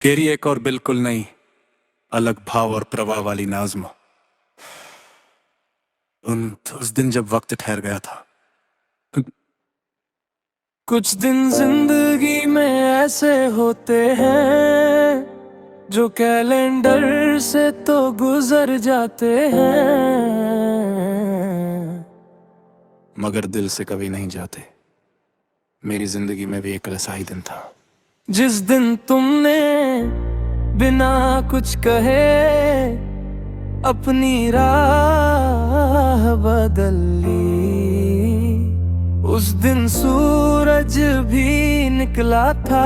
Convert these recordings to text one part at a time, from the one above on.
तेरी एक और बिल्कुल नई अलग भाव और प्रवाह वाली नाज़्म उस दिन जब वक्त ठहर गया था। कुछ दिन जिंदगी में ऐसे होते हैं जो कैलेंडर से तो गुजर जाते हैं, मगर दिल से कभी नहीं जाते। मेरी जिंदगी में भी एक ऐसा ही दिन था जिस दिन तुमने बिना कुछ कहे अपनी राह बदल ली। उस दिन सूरज भी निकला था,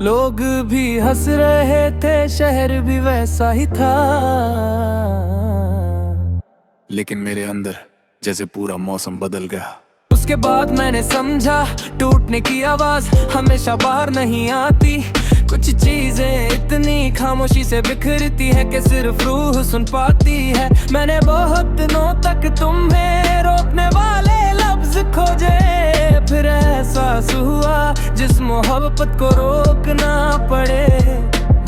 लोग भी हंस रहे थे, शहर भी वैसा ही था। लेकिन मेरे अंदर जैसे पूरा मौसम बदल गया। उसके बाद मैंने समझा टूटने की आवाज हमेशा बाहर नहीं आती। कुछ चीजें इतनी खामोशी से बिखरती है कि सिर्फ रूह सुन पाती है। मैंने बहुत दिनों तक तुम्हें रोकने वाले लफ्ज खोजे, फिर एहसास हुआ जिस मोहब्बत को रोकना पड़े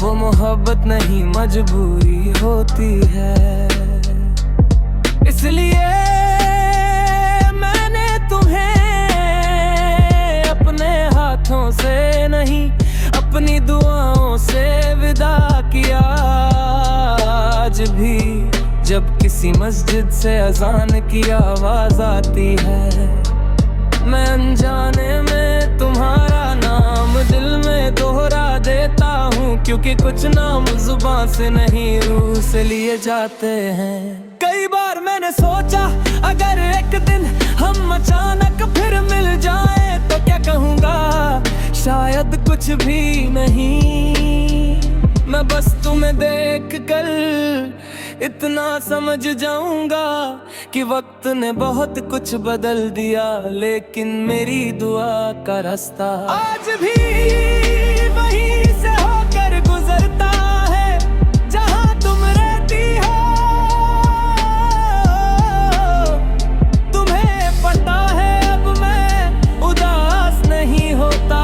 वो मोहब्बत नहीं मजबूरी होती है। इसलिए मैंने तुम्हें अपने हाथों से नहीं अपनी दुआओं से विदा किया। आज भी जब किसी मस्जिद से अजान की आवाज आती है, मैं अनजाने में तुम्हारा नाम दिल में दोहरा देता हूँ, क्योंकि कुछ नाम जुबान से नहीं रूह से लिए जाते हैं। कई बार मैंने सोचा अगर एक दिन हम अचानक फिर मिल जाए तो क्या कहूँगा, शायद कुछ भी नहीं। मैं बस तुम्हें देख कर इतना समझ जाऊंगा कि वक्त ने बहुत कुछ बदल दिया, लेकिन मेरी दुआ का रास्ता आज भी वहीं से होकर गुजरता है जहां तुम रहती हो। तुम्हें पता है अब मैं उदास नहीं होता।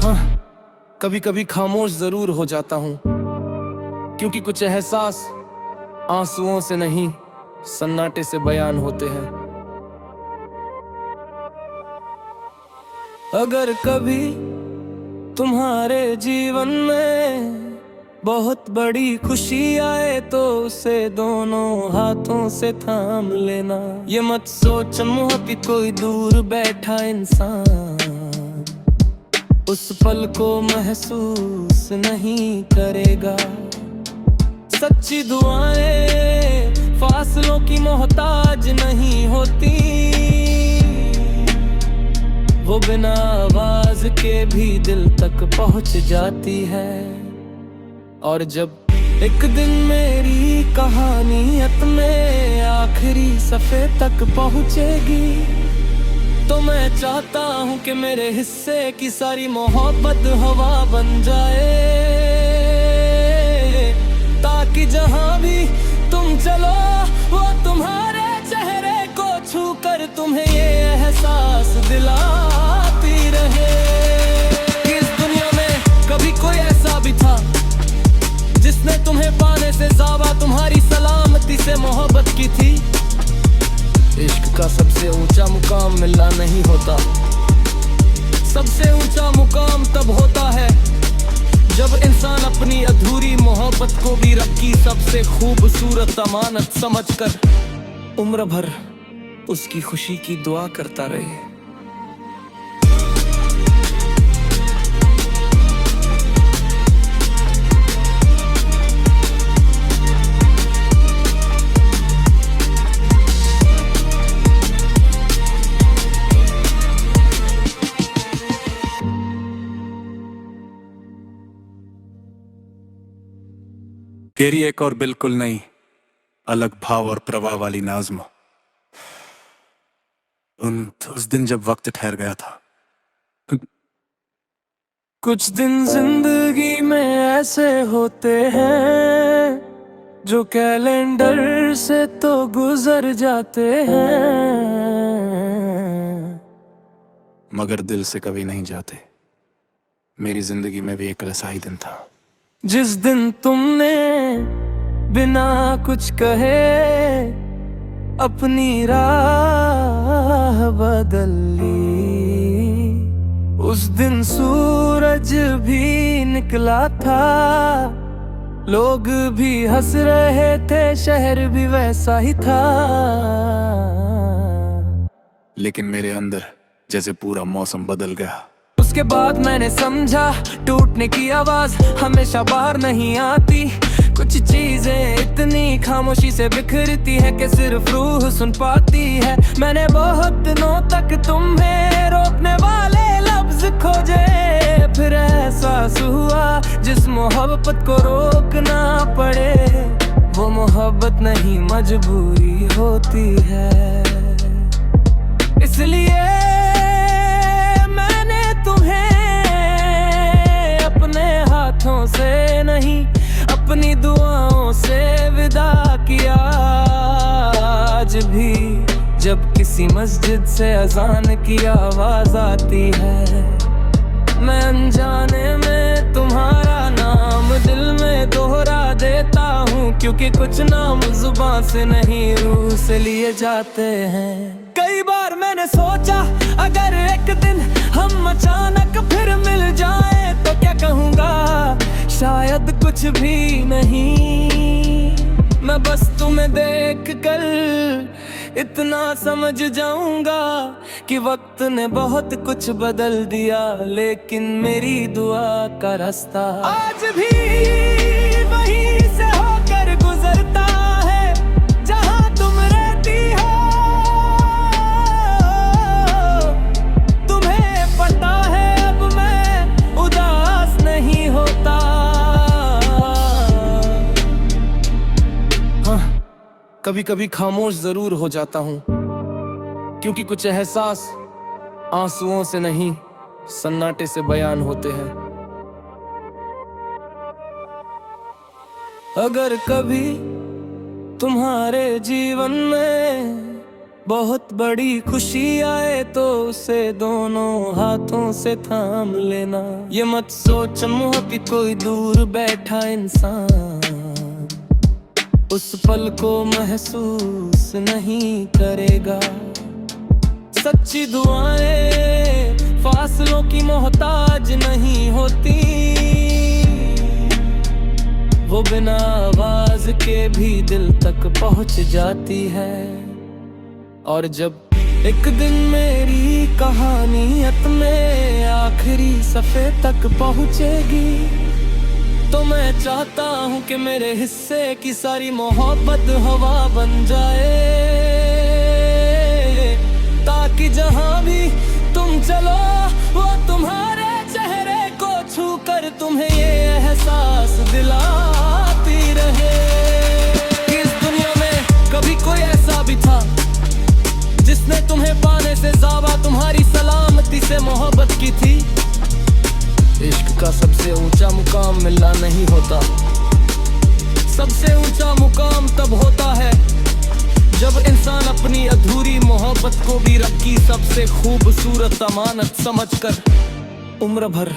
हाँ, कभी कभी खामोश जरूर हो जाता हूँ, क्योंकि कुछ एहसास आंसुओं से नहीं सन्नाटे से बयान होते हैं। अगर कभी तुम्हारे जीवन में बहुत बड़ी खुशी आए तो उसे दोनों हाथों से थाम लेना। ये मत सोच कि कोई दूर बैठा इंसान उस पल को महसूस नहीं करेगा। सच्ची दुआएं फासलों की मोहताज नहीं होती, वो बिना आवाज के भी दिल तक पहुंच जाती है। और जब एक दिन मेरी कहानियत में आखिरी सफ़े तक पहुंचेगी तो मैं चाहता हूँ कि मेरे हिस्से की सारी मोहब्बत हवा बन जाए, ताकि जहाँ भी तुम चलो वो तुम्हारे चेहरे को छू कर तुम्हें ये एहसास दिलाती रहे कि इस दुनिया में कभी कोई ऐसा भी था जिसने तुम्हें पाने से ज़्यादा तुम्हारी सलामती से मोहब्बत की थी। इश्क का सबसे ऊंचा मुकाम मिलना नहीं होता, सबसे ऊंचा मुकाम तब होता है जब इंसान अपनी अधूरी मोहब्बत को भी रब की सबसे खूबसूरत अमानत समझकर उम्र भर उसकी खुशी की दुआ करता रहे। तेरी एक और बिल्कुल नई अलग भाव और प्रवाह वाली नाज़्म उस दिन जब वक्त ठहर गया था। कुछ दिन जिंदगी में ऐसे होते हैं जो कैलेंडर से तो गुजर जाते हैं, मगर दिल से कभी नहीं जाते। मेरी जिंदगी में भी एक ऐसा ही दिन था जिस दिन तुमने बिना कुछ कहे अपनी राह बदल ली। उस दिन सूरज भी निकला था, लोग भी हंस रहे थे, शहर भी वैसा ही था। लेकिन मेरे अंदर जैसे पूरा मौसम बदल गया। उसके बाद मैंने समझा टूटने की आवाज हमेशा बाहर नहीं आती। कुछ चीजें इतनी खामोशी से बिखरती है कि सिर्फ रूह सुन पाती है। मैंने बहुत दिनों तक तुम्हें रोकने वाले लफ्ज खोजे, फिर एहसास हुआ जिस मोहब्बत को रोकना पड़े वो मोहब्बत नहीं मजबूरी होती है। इसलिए मैंने तुम्हें अपने हाथों से नहीं अपनी दुआओं से विदा किया। आज भी जब किसी मस्जिद से अजान की आवाज आती है, मैं अनजाने में तुम्हारा नाम दिल में दोहरा देता हूँ, क्योंकि कुछ नाम जुबान से नहीं रूह से लिए जाते हैं। कई बार मैंने सोचा अगर एक दिन हम अचानक फिर मिल जाए तो क्या कहूँगा, शायद कुछ भी नहीं। मैं बस तुम्हें देख कर इतना समझ जाऊंगा कि वक्त ने बहुत कुछ बदल दिया, लेकिन मेरी दुआ का रास्ता आज भी वहीं से होकर गुजरता है जहां तुम रहती हो। तुम्हें पता है अब मैं उदास नहीं होता। कभी कभी खामोश जरूर हो जाता हूँ, क्योंकि कुछ एहसास आंसुओं से नहीं सन्नाटे से बयान होते हैं। अगर कभी तुम्हारे जीवन में बहुत बड़ी खुशी आए तो उसे दोनों हाथों से थाम लेना। ये मत सोच कि कोई दूर बैठा इंसान उस पल को महसूस नहीं करेगा। सच्ची दुआएं फासलों की मोहताज नहीं होती, वो बिना आवाज के भी दिल तक पहुंच जाती है। और जब एक दिन मेरी कहानियत में आखिरी सफ़े तक पहुंचेगी तो मैं चाहता हूँ कि मेरे हिस्से की सारी मोहब्बत हवा बन जाए, ताकि जहाँ भी तुम चलो वो तुम्हारे चेहरे को छू कर तुम्हें ये एहसास दिलाती रहे कि इस दुनिया में कभी कोई ऐसा भी था जिसने तुम्हें पाने से ज़्यादा तुम्हारी सलामती से मोहब्बत की थी। इश्क का सबसे ऊंचा मुकाम मिलना नहीं होता, सबसे ऊंचा मुकाम तब होता है जब इंसान अपनी अधूरी मोहब्बत को भी रब की सबसे खूबसूरत अमानत समझकर उम्र भर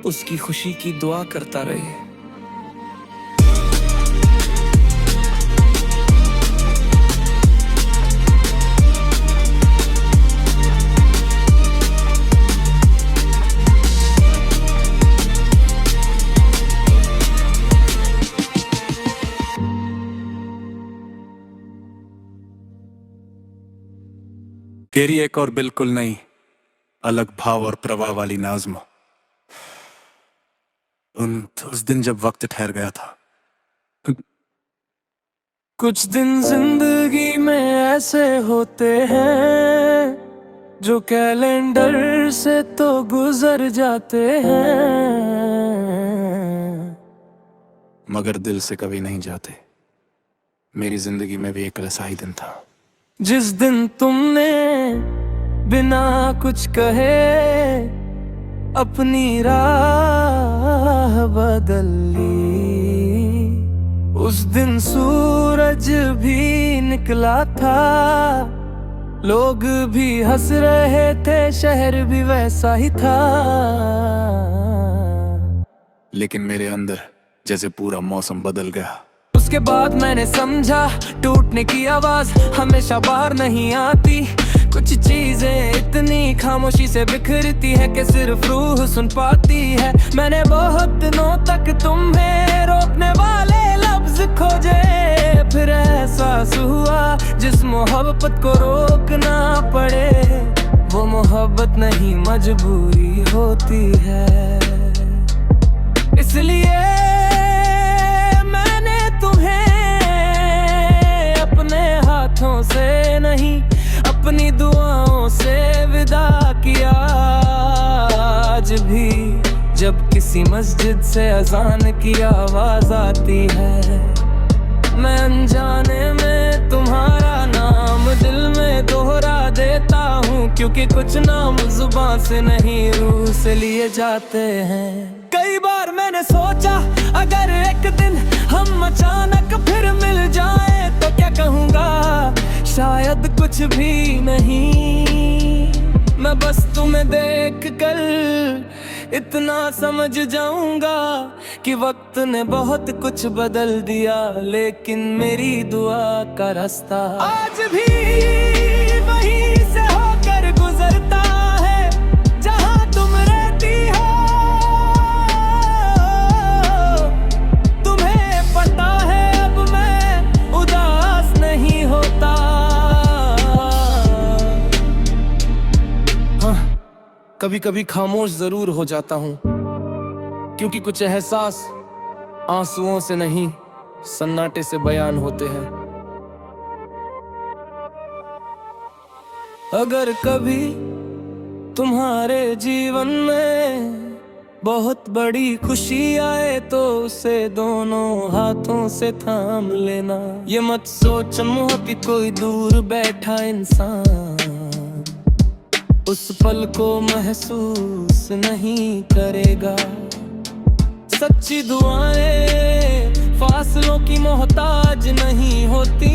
उसकी खुशी की दुआ करता रहे। तेरी एक और बिल्कुल नई अलग भाव और प्रवाह वाली नाज़्म उस दिन जब वक्त ठहर गया था। कुछ दिन जिंदगी में ऐसे होते हैं जो कैलेंडर से तो गुजर जाते हैं, मगर दिल से कभी नहीं जाते। मेरी जिंदगी में भी एक ऐसा ही दिन था जिस दिन तुमने बिना कुछ कहे अपनी राह बदल ली। उस दिन सूरज भी निकला था, लोग भी हंस रहे थे, शहर भी वैसा ही था। लेकिन मेरे अंदर जैसे पूरा मौसम बदल गया। उसके बाद मैंने समझा, टूटने की आवाज हमेशा बाहर नहीं आती। कुछ चीजें इतनी खामोशी से बिखरती है कि सिर्फ रूह सुन पाती है। मैंने बहुत दिनों तक तुम्हें रोकने वाले लफ्ज खोजे, फिर एहसास हुआ जिस मोहब्बत को रोकना पड़े वो मोहब्बत नहीं मजबूरी होती है। इसलिए मैंने तुम्हें अपने हाथों से नहीं, अपनी दुआओं से विदा किया। आज भी जब किसी मस्जिद से अजान की आवाज आती है, मैं अनजाने में तुम्हारा नाम दिल में दोहरा देता हूँ, क्योंकि कुछ नाम जुबान से नहीं रूह से लिए जाते हैं। कई बार मैंने सोचा अगर एक दिन हम अचानक फिर मिल जाए तो क्या कहूँगा, शायद कुछ भी नहीं। मैं बस तुम्हें देख कर इतना समझ जाऊंगा कि वक्त ने बहुत कुछ बदल दिया, लेकिन मेरी दुआ का रास्ता आज भी वहीं से होकर गुजरता है जहां तुम रहती हो। तुम्हें पता है अब मैं उदास नहीं होता। हाँ, कभी कभी खामोश जरूर हो जाता हूँ, क्योंकि कुछ एहसास आंसुओं से नहीं सन्नाटे से बयान होते हैं। अगर कभी तुम्हारे जीवन में बहुत बड़ी खुशी आए तो उसे दोनों हाथों से थाम लेना। ये मत सोचो कि कोई दूर बैठा इंसान उस पल को महसूस नहीं करेगा। सच्ची दुआएं फासलों की मोहताज नहीं होती,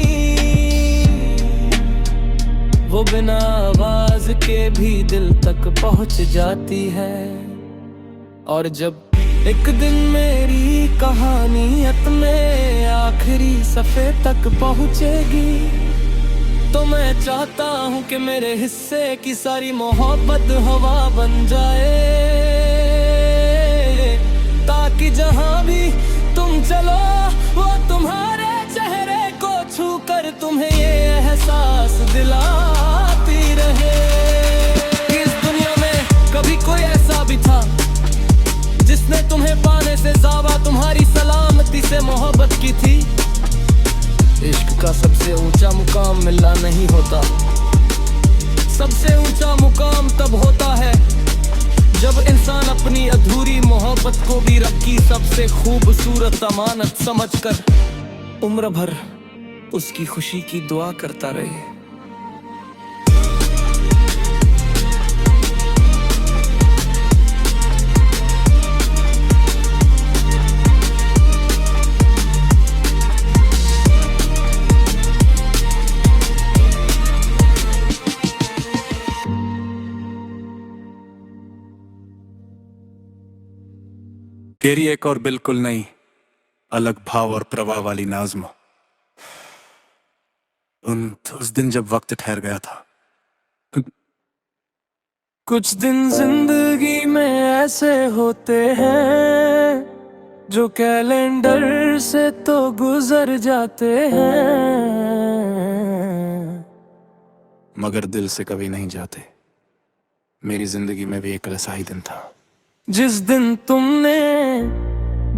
वो बिना आवाज के भी दिल तक पहुंच जाती है। और जब एक दिन मेरी कहानियत में आखिरी सफ़े तक पहुंचेगी, तो मैं चाहता हूँ कि मेरे हिस्से की सारी मोहब्बत हवा बन जाए, ताकि जहाँ भी तुम चलो वो तुम्हारे चेहरे को छू कर तुम्हें ये एहसास दिलाती रहे। इस दुनिया में कभी कोई ऐसा भी था जिसने तुम्हें पाने से ज़्यादा तुम्हारी सलामती से मोहब्बत की थी। इश्क का सबसे ऊंचा मुकाम मिलना नहीं होता, सबसे ऊंचा मुकाम तब होता है जब इंसान अपनी अधूरी मोहब्बत को भी रब की सबसे खूबसूरत अमानत समझकर उम्र भर उसकी खुशी की दुआ करता रहे। तेरी एक और बिल्कुल नई अलग भाव और प्रवाह वाली नाज़्म उस दिन जब वक्त ठहर गया था। कुछ दिन जिंदगी में ऐसे होते हैं जो कैलेंडर से तो गुजर जाते हैं, मगर दिल से कभी नहीं जाते। मेरी जिंदगी में भी एक ऐसा ही दिन था जिस दिन तुमने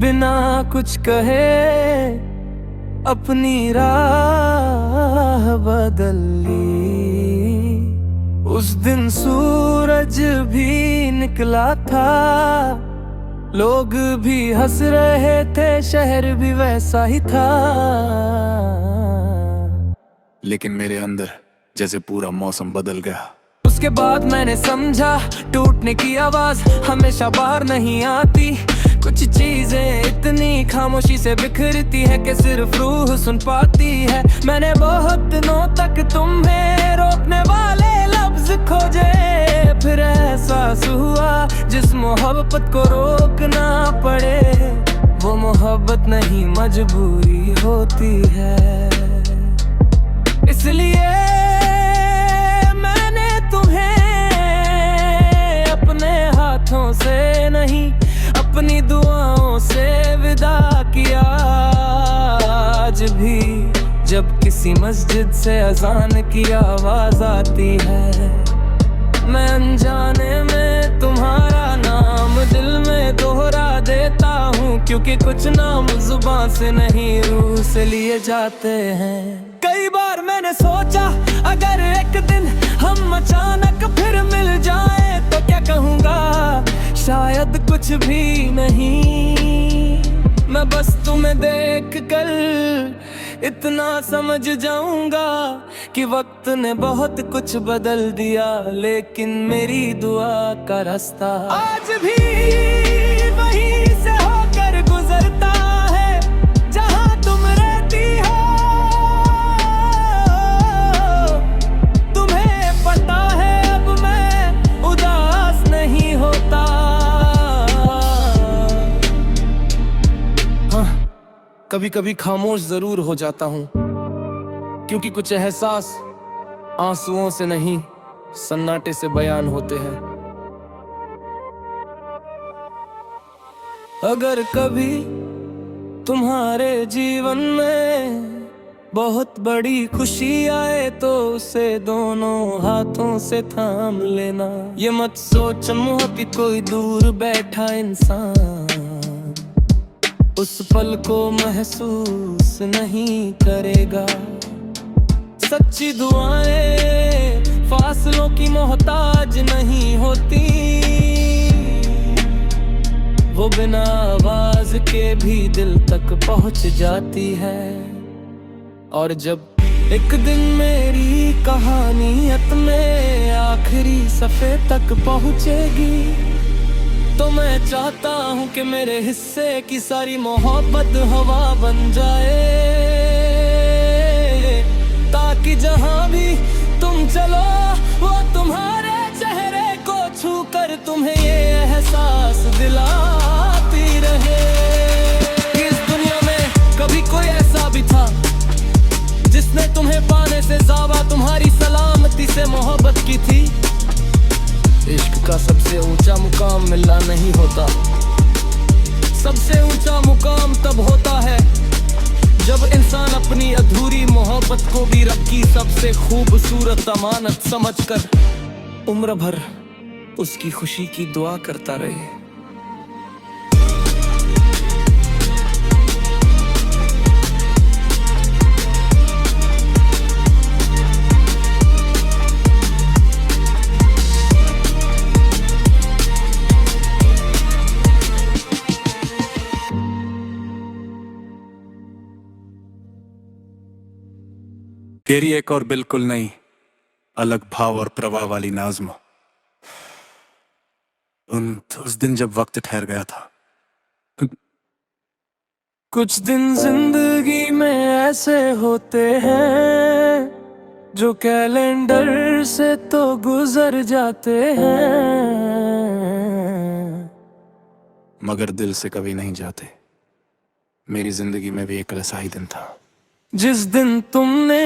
बिना कुछ कहे अपनी राह बदल ली। उस दिन सूरज भी निकला था, लोग भी हंस रहे थे, शहर भी वैसा ही था। लेकिन मेरे अंदर जैसे पूरा मौसम बदल गया। उसके बाद मैंने समझा, टूटने की आवाज हमेशा बाहर नहीं आती। कुछ चीजें इतनी खामोशी से बिखरती है कि सिर्फ रूह सुन पाती है। मैंने बहुत दिनों तक तुम्हें रोकने वाले लफ्ज खोजे, फिर एहसास हुआ जिस मोहब्बत को रोकना पड़े वो मोहब्बत नहीं मजबूरी होती है। इसलिए मैंने तुम्हें अपने हाथों से नहीं अपनी दुआओं से विदा किया। आज भी जब किसी मस्जिद से अजान की आवाज आती है, मैं अनजाने में तुम्हारा नाम दिल में दोहरा देता हूँ, क्योंकि कुछ नाम जुबान से नहीं रूह से लिए जाते हैं। कई बार मैंने सोचा अगर एक दिन हम अचानक फिर मिल जाए तो क्या कहूँगा, शायद कुछ भी नहीं। मैं बस तुम्हें देख कर इतना समझ जाऊंगा कि वक्त ने बहुत कुछ बदल दिया, लेकिन मेरी दुआ का रास्ता आज भी वहीं से होकर गुजरता है जहां तुम रहती हो। तुम्हें पता है अब मैं उदास नहीं होता। कभी कभी खामोश जरूर हो जाता हूँ, क्योंकि कुछ एहसास आंसुओं से नहीं सन्नाटे से बयान होते हैं। अगर कभी तुम्हारे जीवन में बहुत बड़ी खुशी आए तो उसे दोनों हाथों से थाम लेना। ये मत सोचो कि कोई दूर बैठा इंसान उस पल को महसूस नहीं करेगा। सच्ची दुआएं फासलों की मोहताज नहीं होती, वो बिना आवाज के भी दिल तक पहुंच जाती है। और जब एक दिन मेरी कहानियत में आखिरी सफ़े तक पहुंचेगी तो मैं चाहता हूँ कि मेरे हिस्से की सारी मोहब्बत हवा बन जाए, ताकि जहाँ भी तुम चलो वो तुम्हारे चेहरे को छू कर तुम्हें ये एहसास दिलाती रहे। इस दुनिया में कभी कोई ऐसा भी था जिसने तुम्हें पाने से ज़्यादा तुम्हारी सलामती से मोहब्बत की थी। इश्क का सबसे ऊंचा मुकाम मिलना नहीं होता, सबसे ऊंचा मुकाम तब होता है जब इंसान अपनी अधूरी मोहब्बत को भी रब की सबसे खूबसूरत अमानत समझकर उम्र भर उसकी खुशी की दुआ करता रहे। तेरी एक और बिल्कुल नई अलग भाव और प्रवाह वाली नाज़्म उस दिन जब वक्त ठहर गया था। कुछ दिन जिंदगी में ऐसे होते हैं जो कैलेंडर से तो गुजर जाते हैं, मगर दिल से कभी नहीं जाते। मेरी जिंदगी में भी एक ऐसा ही दिन था जिस दिन तुमने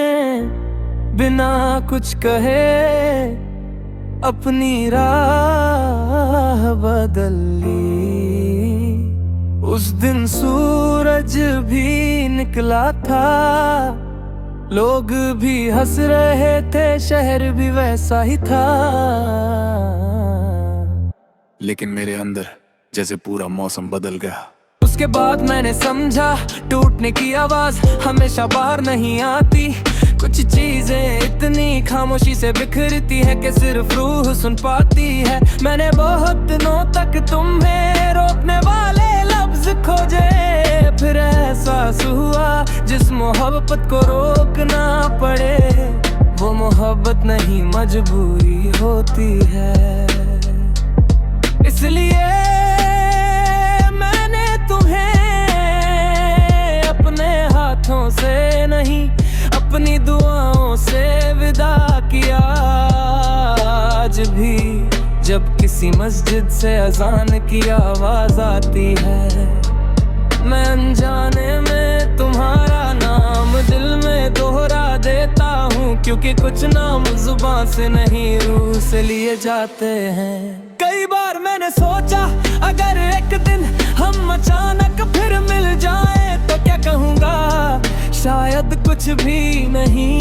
बिना कुछ कहे अपनी राह बदल ली। उस दिन सूरज भी निकला था, लोग भी हंस रहे थे, शहर भी वैसा ही था। लेकिन मेरे अंदर जैसे पूरा मौसम बदल गया। उसके बाद मैंने समझा टूटने की आवाज हमेशा बाहर नहीं आती। कुछ चीजें इतनी खामोशी से बिखरती है कि सिर्फ रूह सुन पाती है। मैंने बहुत दिनों तक तुम्हें रोकने वाले लफ्ज खोजे, फिर एहसास हुआ जिस मोहब्बत को रोकना पड़े वो मोहब्बत नहीं मजबूरी होती है। इसलिए मैंने किसी मस्जिद से अजान की आवाज आती है। मैं अनजाने में तुम्हारा नाम दिल में दोहरा देता हूँ, क्योंकि कुछ नाम जुबान से नहीं रूह से लिए जाते हैं। कई बार मैंने सोचा अगर एक दिन हम अचानक फिर मिल जाए तो क्या कहूँगा, शायद कुछ भी नहीं।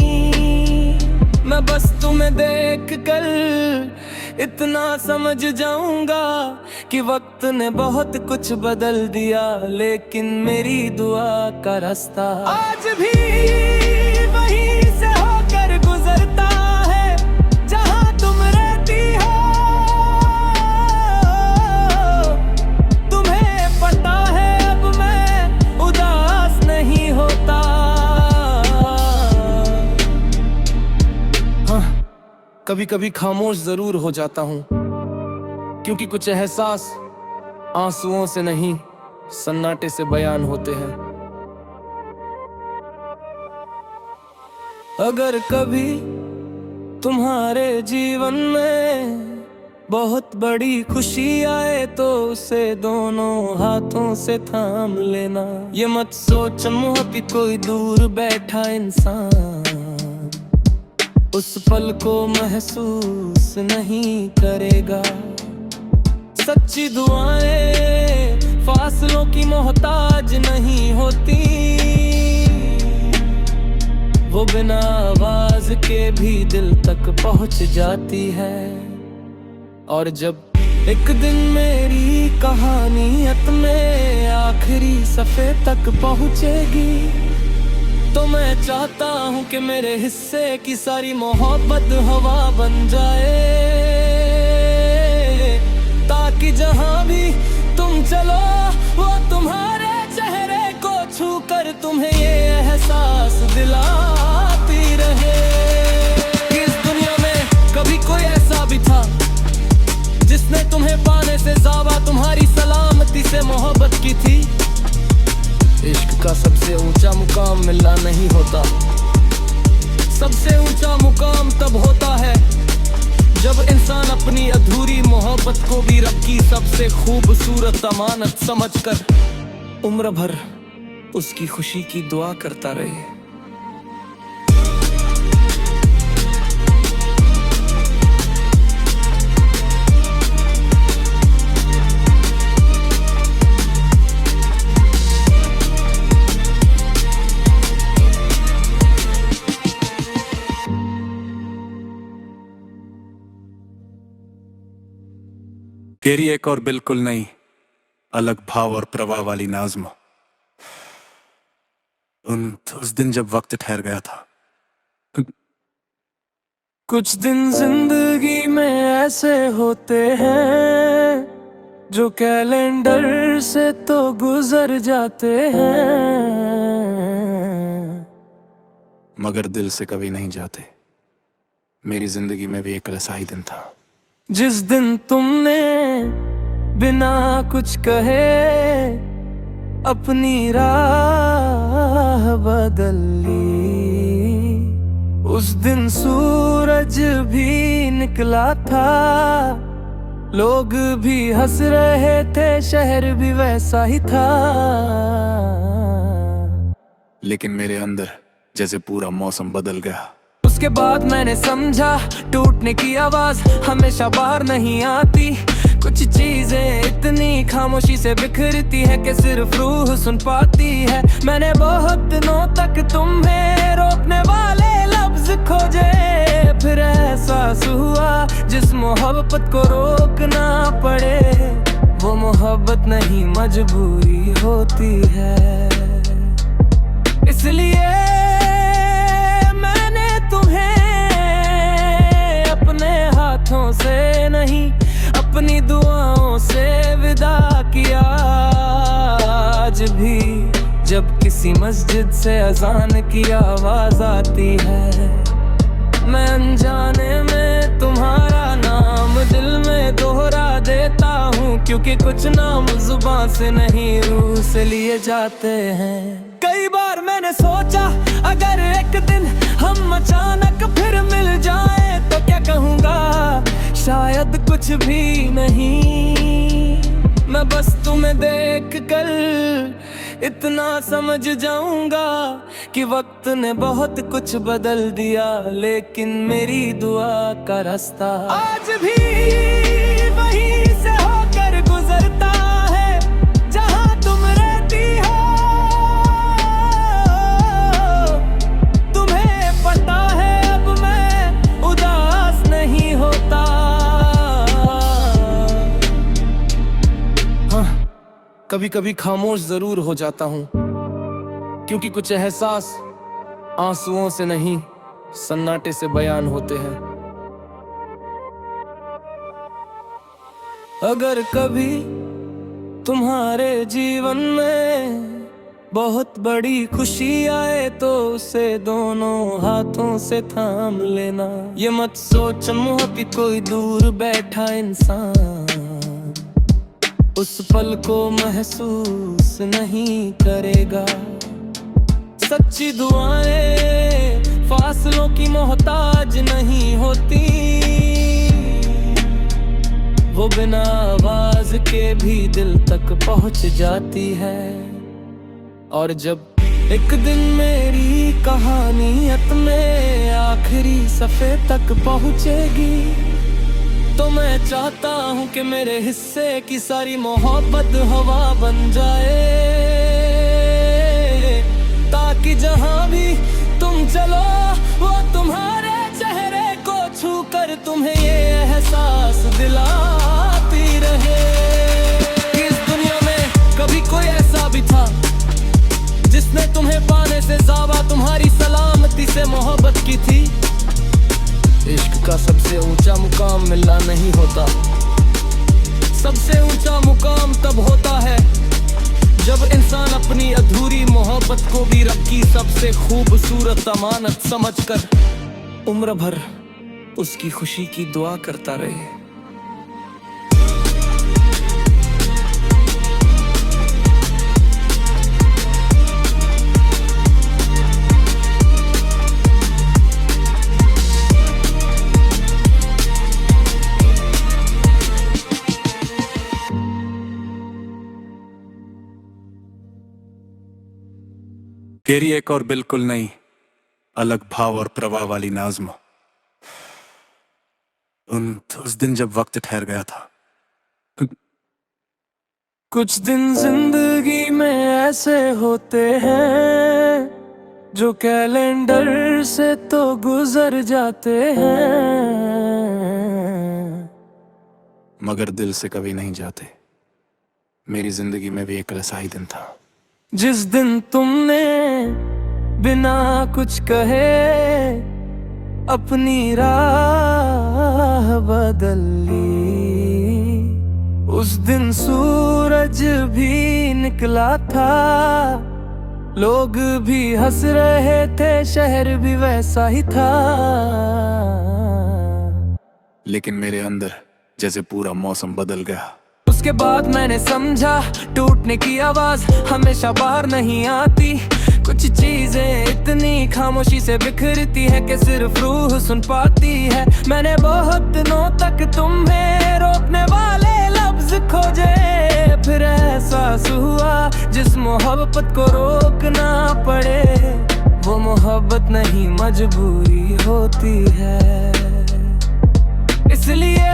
मैं बस तुम्हें देख कर इतना समझ जाऊंगा कि वक्त ने बहुत कुछ बदल दिया, लेकिन मेरी दुआ का रास्ता आज भी वहीं से होकर गुजरता है जहां तुम रहती हो। तुम्हें पता है अब मैं उदास नहीं होता। कभी कभी खामोश जरूर हो जाता हूँ, क्योंकि कुछ एहसास आंसुओं से नहीं सन्नाटे से बयान होते हैं। अगर कभी तुम्हारे जीवन में बहुत बड़ी खुशी आए तो उसे दोनों हाथों से थाम लेना। ये मत सोच कि कोई दूर बैठा इंसान उस पल को महसूस नहीं करेगा। सच्ची दुआएं फासलों की मोहताज नहीं होती, वो बिना आवाज के भी दिल तक पहुंच जाती है। और जब एक दिन मेरी कहानी में आखिरी सफ़े तक पहुंचेगी तो मैं चाहता हूँ कि मेरे हिस्से की सारी मोहब्बत हवा बन जाए, ताकि जहाँ भी तुम चलो वो तुम्हारे चेहरे को छू कर तुम्हें ये एहसास दिलाती रहे कि इस दुनिया में कभी कोई ऐसा भी था जिसने तुम्हें पाने से ज़्यादा तुम्हारी सलामती से मोहब्बत की थी। इश्क का सबसे ऊंचा मुकाम मिलना नहीं होता, सबसे ऊंचा मुकाम तब होता है जब इंसान अपनी अधूरी मोहब्बत को भी रब की सबसे खूबसूरत अमानत समझकर उम्र भर उसकी खुशी की दुआ करता रहे। तेरी एक और बिल्कुल नई अलग भाव और प्रवाह वाली नाज़्म उस दिन जब वक्त ठहर गया था। कुछ दिन जिंदगी में ऐसे होते हैं जो कैलेंडर से तो गुजर जाते हैं, मगर दिल से कभी नहीं जाते। मेरी जिंदगी में भी एक ऐसा ही दिन था जिस दिन तुमने बिना कुछ कहे अपनी राह बदल ली। उस दिन सूरज भी निकला था, लोग भी हंस रहे थे, शहर भी वैसा ही था। लेकिन मेरे अंदर जैसे पूरा मौसम बदल गया। उसके बाद मैंने समझा टूटने की आवाज हमेशा बाहर नहीं आती। कुछ चीजें इतनी खामोशी से बिखरती है कि सिर्फ रूह सुन पाती है। मैंने बहुत दिनों तक तुम्हें रोकने वाले लफ्ज खोजे, फिर एहसास हुआ जिस मोहब्बत को रोकना पड़े वो मोहब्बत नहीं मजबूरी होती है। इसलिए मैंने तुम्हें अपने हाथों से नहीं अपनी दुआओं से विदा किया। आज भी जब किसी मस्जिद से अजान की आवाज आती है, मैं अनजाने में तुम्हारा नाम दिल में दोहरा देता हूँ, क्योंकि कुछ नाम जुबान से नहीं रूह से लिए जाते हैं। कई बार मैंने सोचा अगर एक दिन हम अचानक फिर मिल जाए तो क्या कहूँगा, शायद कुछ भी नहीं, मैं बस तुम्हें देख कर इतना समझ जाऊंगा कि वक्त ने बहुत कुछ बदल दिया, लेकिन मेरी दुआ का रास्ता आज भी वहीं से होकर गुजरता है जहां तुम रहती हो। तुम्हें पता है अब मैं उदास नहीं होता। हाँ, कभी कभी खामोश जरूर हो जाता हूँ, क्योंकि कुछ एहसास आंसुओं से नहीं सन्नाटे से बयान होते हैं। अगर कभी तुम्हारे जीवन में बहुत बड़ी खुशी आए तो उसे दोनों हाथों से थाम लेना। ये मत सोच कि कोई दूर बैठा इंसान उस पल को महसूस नहीं करेगा। सच्ची दुआएं फासलों की मोहताज नहीं होती, वो बिना आवाज के भी दिल तक पहुंच जाती है। और जब एक दिन मेरी कहानियत में आखिरी सफ़े तक पहुंचेगी, तो मैं चाहता हूँ कि मेरे हिस्से की सारी मोहब्बत हवा बन जाए, ताकि जहाँ भी तुम चलो वो तुम्हारे चेहरे को छू कर तुम्हें ये एहसास दिलाती रहे कि इस दुनिया में कभी कोई ऐसा भी था जिसने तुम्हें पाने से ज़्यादा तुम्हारी सलामती से मोहब्बत की थी। इश्क का सबसे ऊंचा मुकाम मिलना नहीं होता, सबसे ऊंचा मुकाम तब होता है जब इंसान अपनी अधूरी मोहब्बत को भी रब की सबसे खूबसूरत अमानत समझकर उम्र भर उसकी खुशी की दुआ करता रहे। तेरी एक और बिल्कुल नई अलग भाव और प्रवाह वाली नाज़्म उस दिन जब वक्त ठहर गया था। कुछ दिन जिंदगी में ऐसे होते हैं जो कैलेंडर से तो गुजर जाते हैं, मगर दिल से कभी नहीं जाते। मेरी जिंदगी में भी एक ऐसा ही दिन था जिस दिन तुमने बिना कुछ कहे अपनी राह बदल ली। उस दिन सूरज भी निकला था, लोग भी हंस रहे थे, शहर भी वैसा ही था, लेकिन मेरे अंदर जैसे पूरा मौसम बदल गया। उसके बाद मैंने समझा टूटने की आवाज हमेशा बाहर नहीं आती। कुछ चीजें इतनी खामोशी से बिखरती है कि सिर्फ रूह सुन पाती है। मैंने बहुत दिनों तक तुम्हें रोकने वाले लफ्ज खोजे, फिर एहसास हुआ जिस मोहब्बत को रोकना पड़े वो मोहब्बत नहीं मजबूरी होती है। इसलिए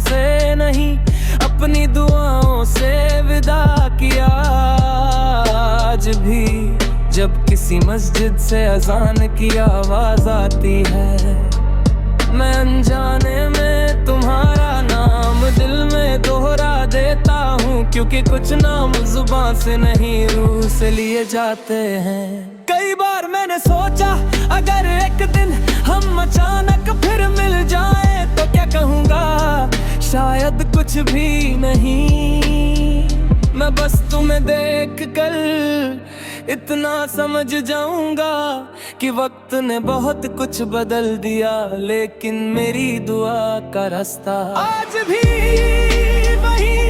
से नहीं अपनी दुआओं से विदा किया। आज भी जब किसी मस्जिद से अजान की आवाज आती है, मैं अनजाने में तुम्हारा नाम दिल में दोहरा देता हूँ, क्योंकि कुछ नाम जुबान से नहीं रूह से लिए जाते हैं। कई बार मैंने सोचा अगर एक दिन हम अचानक फिर मिल जाए तो क्या कहूँगा, शायद कुछ भी नहीं, मैं बस तुम्हें देख कर इतना समझ जाऊंगा कि वक्त ने बहुत कुछ बदल दिया, लेकिन मेरी दुआ का रास्ता आज भी वही